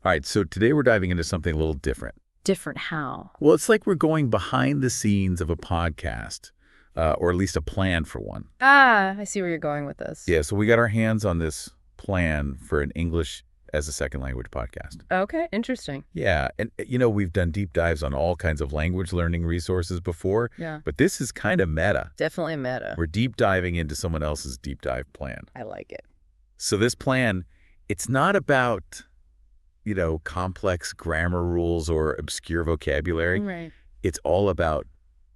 All right, so today we're diving into something a little different. Different how? Well, it's like we're going behind the scenes of a podcast, or at least a plan for one. Ah, I see where you're going with this. Yeah, so we got our hands on this plan for an English as a second language podcast. Okay, interesting. Yeah, and we've done deep dives on all kinds of language learning resources before, Yeah. but this is kind of meta. Definitely meta. We're deep diving into someone else's deep dive plan. I like it. So this plan, it's not about, complex grammar rules or obscure vocabulary. Right. It's all about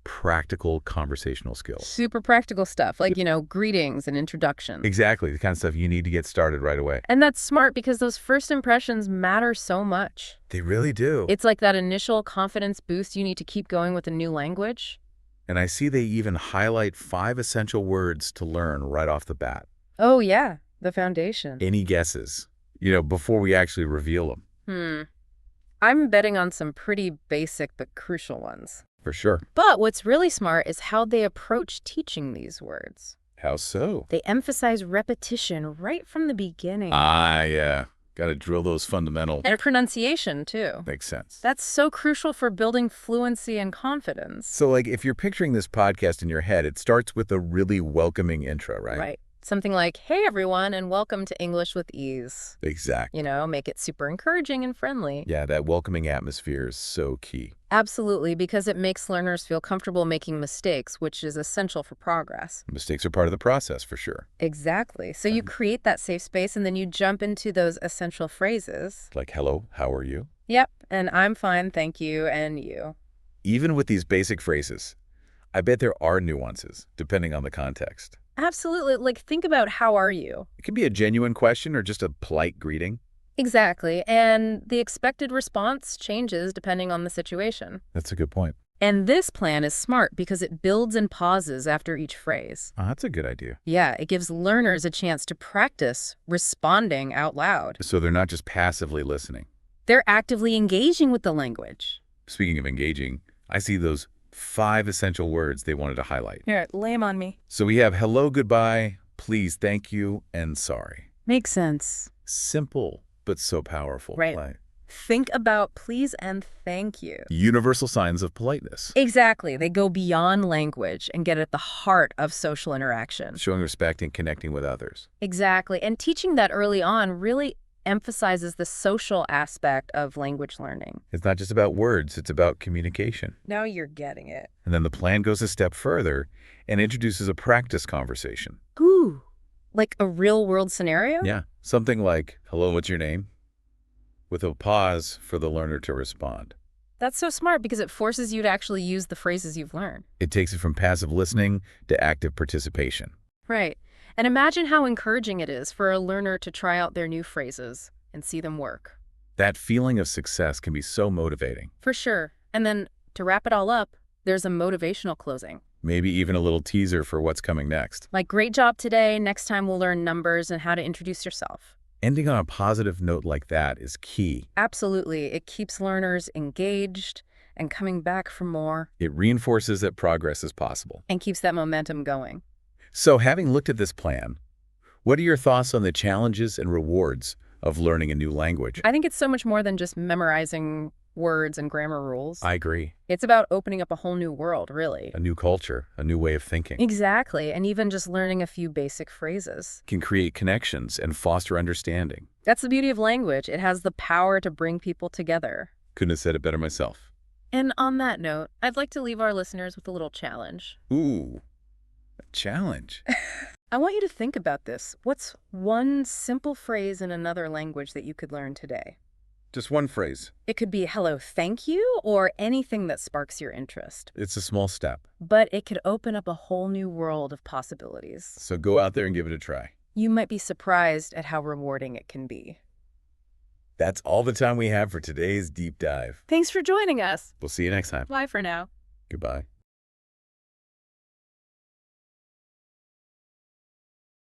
practical conversational skills. Super practical stuff, like, greetings and introductions. Exactly, the kind of stuff you need to get started right away. And that's smart because those first impressions matter so much. They really do. It's like that initial confidence boost you need to keep going with a new language. And I see they even highlight 5 essential words to learn right off the bat. Oh, yeah, the foundation. Any guesses, before we actually reveal them? I'm betting on some pretty basic but crucial ones. For sure. But what's really smart is how they approach teaching these words. How so? They emphasize repetition right from the beginning. Yeah. Got to drill those fundamental. And pronunciation, too. Makes sense. That's so crucial for building fluency and confidence. So, if you're picturing this podcast in your head, it starts with a really welcoming intro, right? Right. Something like, hey, everyone, and welcome to English with Ease. Exactly. Make it super encouraging and friendly. Yeah, that welcoming atmosphere is so key. Absolutely, because it makes learners feel comfortable making mistakes, which is essential for progress. Mistakes are part of the process, for sure. Exactly. So you create that safe space, and then you jump into those essential phrases. Like, hello, how are you? Yep, and I'm fine, thank you, and you. Even with these basic phrases, I bet there are nuances, depending on the context. Absolutely. Like, think about how are you? It can be a genuine question or just a polite greeting. Exactly. And the expected response changes depending on the situation. That's a good point. And this plan is smart because it builds and pauses after each phrase. Oh, that's a good idea. Yeah, it gives learners a chance to practice responding out loud. So they're not just passively listening. They're actively engaging with the language. Speaking of engaging, I see those 5 essential words they wanted to highlight. Here, lay 'em on me. So we have hello, goodbye, please, thank you, and sorry. Makes sense. Simple, but so powerful. Right. Like, Think about please and thank you. universal signs of politeness. Exactly. They go beyond language and get at the heart of social interaction. Showing respect and connecting with others. Exactly. And teaching that early on really emphasizes the social aspect of language learning. It's not just about words, it's about communication. Now you're getting it. And then the plan goes a step further and introduces a practice conversation. Ooh, like a real-world scenario? Yeah, something like, hello, what's your name? With a pause for the learner to respond. That's so smart because it forces you to actually use the phrases you've learned. It takes it from passive listening to active participation. Right. And imagine how encouraging it is for a learner to try out their new phrases and see them work. That feeling of success can be so motivating. For sure. And then, to wrap it all up, there's a motivational closing. Maybe even a little teaser for what's coming next. Like, great job today. Next time we'll learn numbers and how to introduce yourself. Ending on a positive note like that is key. Absolutely. It keeps learners engaged and coming back for more. It reinforces that progress is possible. And keeps that momentum going. So, having looked at this plan, what are your thoughts on the challenges and rewards of learning a new language? I think it's so much more than just memorizing words and grammar rules. I agree. It's about opening up a whole new world, really. A new culture, a new way of thinking. Exactly. And even just learning a few basic phrases. Can create connections and foster understanding. That's the beauty of language. It has the power to bring people together. Couldn't have said it better myself. And on that note, I'd like to leave our listeners with a little challenge. Ooh, a challenge. I want you to think about this. What's one simple phrase in another language that you could learn today? Just one phrase. It could be hello, thank you, or anything that sparks your interest. It's a small step. But it could open up a whole new world of possibilities. So go out there and give it a try. You might be surprised at how rewarding it can be. That's all the time we have for today's deep dive. Thanks for joining us. We'll see you next time. Bye for now. Goodbye.